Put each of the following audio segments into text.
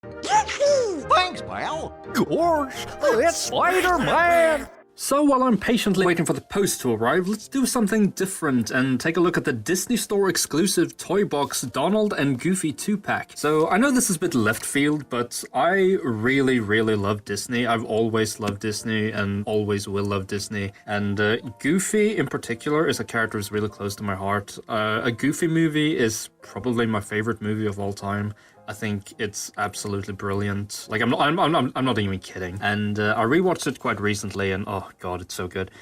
Thanks, pal. Gosh, it's Spider-Man! So while I'm patiently waiting for the post to arrive, let's do something different and take a look at the Disney Store exclusive Toybox Donald and Goofy 2-pack. So I know this is a bit left field, but I really love Disney. I've always loved Disney and always will love Disney. And Goofy in particular is a character who's really close to my heart. A Goofy movie is probably my favorite movie of all time. I think it's absolutely brilliant. Like I'm not even kidding. And I rewatched it quite recently, and oh god, it's so good.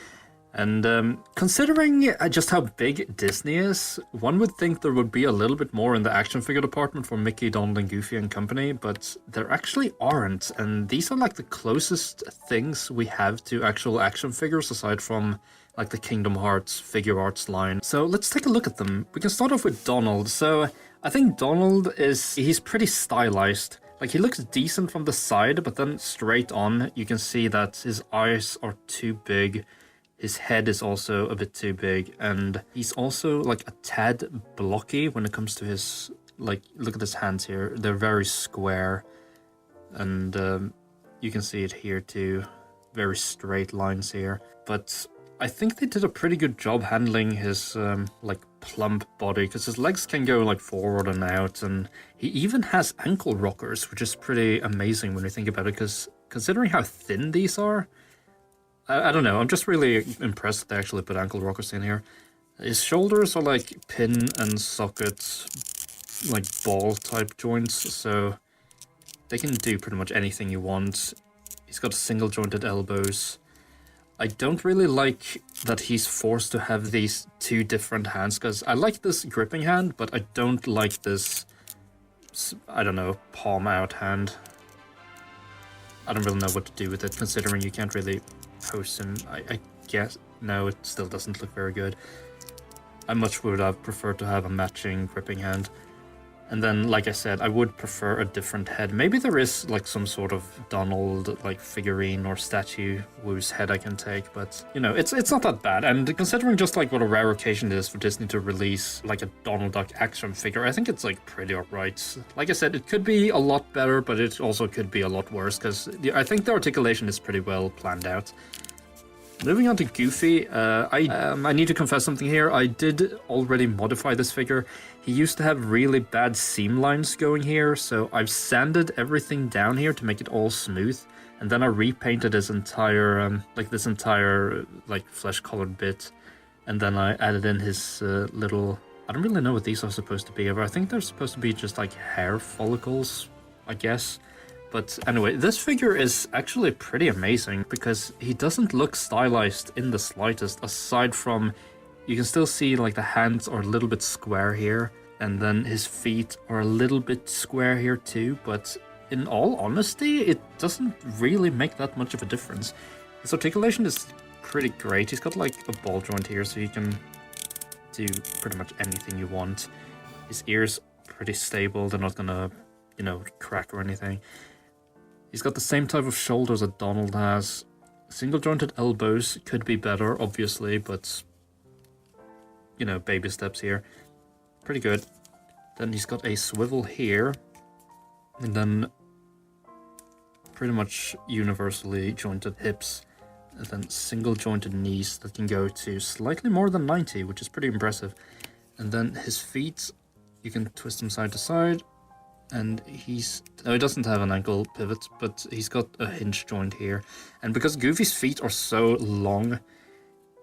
And considering just how big Disney is, one would think there would be a little bit more in the action figure department for Mickey, Donald, and Goofy and company, but there actually aren't. And these are like the closest things we have to actual action figures aside from like the Kingdom Hearts figure arts line. So let's take a look at them. We can start off with Donald. So I think Donald he's pretty stylized. Like, he looks decent from the side, but then straight on, you can see that his eyes are too big. His head is also a bit too big, and he's also, like, a tad blocky when it comes to his, like, look at his hands here. They're very square, and you can see it here too. Very straight lines here. But I think they did a pretty good job handling his, like, plump body, because his legs can go, like, forward and out, and he even has ankle rockers, which is pretty amazing when you think about it, because considering how thin these are, I don't know, I'm just really impressed that they actually put ankle rockers in here. His shoulders are, like, pin and socket, like, ball type joints, so they can do pretty much anything you want. He's got single jointed elbows. I don't really like that he's forced to have these two different hands, because I like this gripping hand, but I don't like this, I don't know, palm out hand. I don't really know what to do with it, considering you can't really post him. I guess, no, it still doesn't look very good. I much would have preferred to have a matching gripping hand. And then, like I said, I would prefer a different head. Maybe there is, like, some sort of Donald, like, figurine or statue whose head I can take, but, you know, it's not that bad. And considering just, like, what a rare occasion it is for Disney to release, like, a Donald Duck action figure, I think it's, like, pretty alright. Like I said, it could be a lot better, but it also could be a lot worse, because I think the articulation is pretty well planned out. Moving on to Goofy, I need to confess something here. I did already modify this figure. He used to have really bad seam lines going here, so I've sanded everything down here to make it all smooth. And then I repainted his entire, this entire flesh-colored bit. And then I added in his little, I don't really know what these are supposed to be, but I think they're supposed to be just like hair follicles, I guess. But anyway, this figure is actually pretty amazing because he doesn't look stylized in the slightest, aside from you can still see like the hands are a little bit square here, and then his feet are a little bit square here too, but in all honesty, it doesn't really make that much of a difference. His articulation is pretty great. He's got like a ball joint here, so you can do pretty much anything you want. His ears pretty stable, they're not gonna, you know, crack or anything. He's got the same type of shoulders that Donald has. Single jointed elbows could be better, obviously, but, you know, baby steps here. Pretty good. Then he's got a swivel here, and then pretty much universally jointed hips, and then single jointed knees that can go to slightly more than 90, which is pretty impressive. And then his feet, you can twist them side to side. And he doesn't have an ankle pivot, but he's got a hinge joint here. And because Goofy's feet are so long,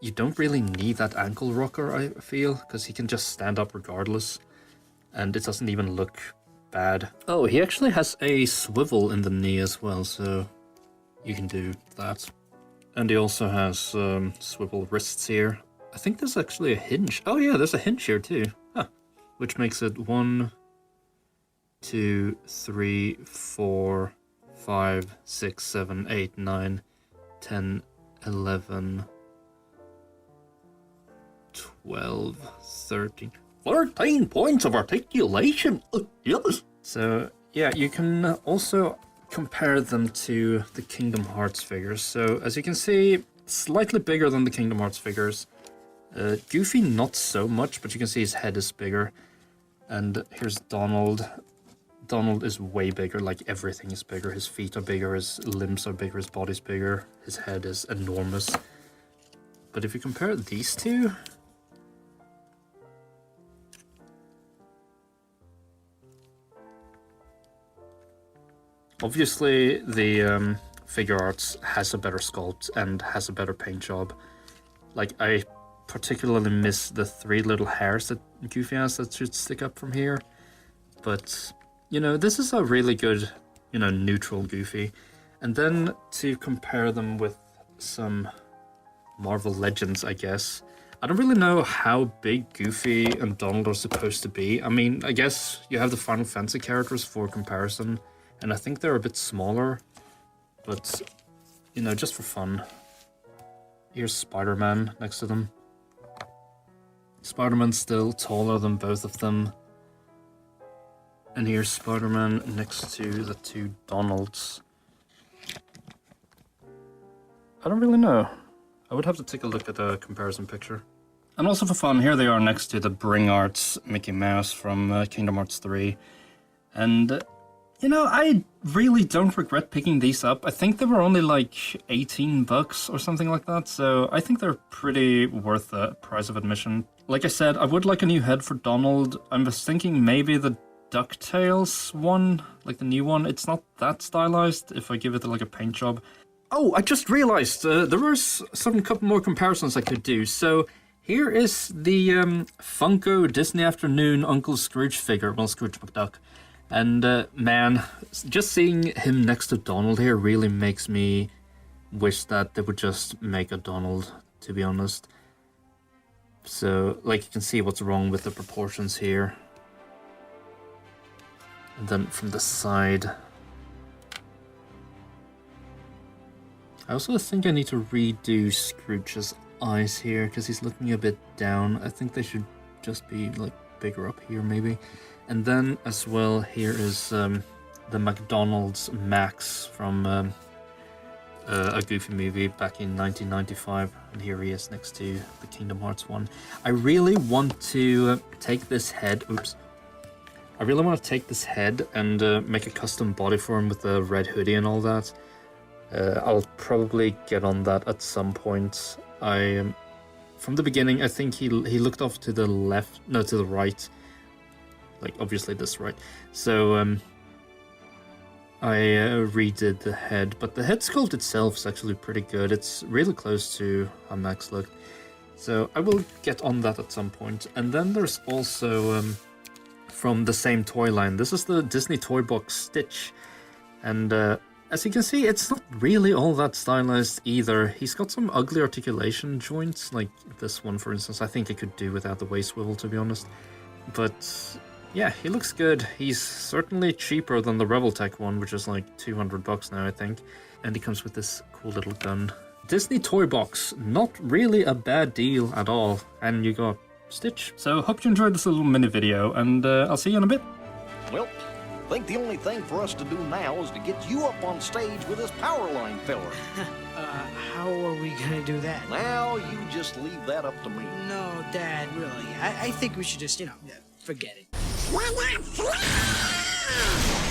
you don't really need that ankle rocker, I feel, because he can just stand up regardless. And it doesn't even look bad. Oh, he actually has a swivel in the knee as well, so you can do that. And he also has swivel wrists here. I think there's actually a hinge. Oh yeah, there's a hinge here too. Huh. Which makes it 1, 2, 3, 4, 5, 6, 7, 8, 9, 10, 11, 12, 13. 14 points of articulation! Yes! So, yeah, you can also compare them to the Kingdom Hearts figures. So, as you can see, slightly bigger than the Kingdom Hearts figures. Goofy, not so much, but you can see his head is bigger. And here's Donald. Donald is way bigger, like everything is bigger. His feet are bigger, his limbs are bigger, his body's bigger, his head is enormous. But if you compare these two... Obviously, the figure arts has a better sculpt and has a better paint job. Like, I particularly miss the 3 little hairs that Goofy has that should stick up from here. But, you know, this is a really good, you know, neutral Goofy. And then to compare them with some Marvel Legends, I guess. I don't really know how big Goofy and Donald are supposed to be. I mean, I guess you have the Final Fantasy characters for comparison. And I think they're a bit smaller, but, you know, just for fun. Here's Spider-Man next to them. Spider-Man's still taller than both of them. And here's Spider-Man next to the 2 Donalds. I don't really know. I would have to take a look at a comparison picture. And also for fun, here they are next to the Bring Arts Mickey Mouse from Kingdom Hearts 3. And... you know, I really don't regret picking these up. I think they were only like $18 or something like that, so I think they're pretty worth the price of admission. Like I said, I would like a new head for Donald. I was thinking maybe the DuckTales one, like the new one. It's not that stylized if I give it like a paint job. Oh, I just realized there were some couple more comparisons I could do. So here is the Funko Disney Afternoon Uncle Scrooge figure, well, Scrooge McDuck. And, man, just seeing him next to Donald here really makes me wish that they would just make a Donald, to be honest. So, like, you can see what's wrong with the proportions here. And then from the side... I also think I need to redo Scrooge's eyes here, because he's looking a bit down. I think they should just be, like, bigger up here, maybe. And then, as well, here is the McDonald's Max from a Goofy movie back in 1995. And here he is next to the Kingdom Hearts one. I really want to take this head... oops. I really want to take this head and make a custom body for him with the red hoodie and all that. I'll probably get on that at some point. From the beginning, I think he looked off to the left... no, to the right. Like, obviously this, right? So, I redid the head, but the head sculpt itself is actually pretty good. It's really close to how Max looked. So, I will get on that at some point. And then there's also, from the same toy line, this is the Disney Toybox Stitch. And, as you can see, it's not really all that stylized either. He's got some ugly articulation joints, like this one, for instance. I think I could do without the waist swivel, to be honest. But... yeah, he looks good. He's certainly cheaper than the Rebel-Tech one, which is like $200 now, I think. And he comes with this cool little gun. Disney Toybox, not really a bad deal at all. And you got Stitch. So, hope you enjoyed this little mini video, and I'll see you in a bit. Well, I think the only thing for us to do now is to get you up on stage with this power line filler. How are we gonna do that? Now, you just leave that up to me. No, Dad, really. I think we should just, you know, forget it. Wanna fly?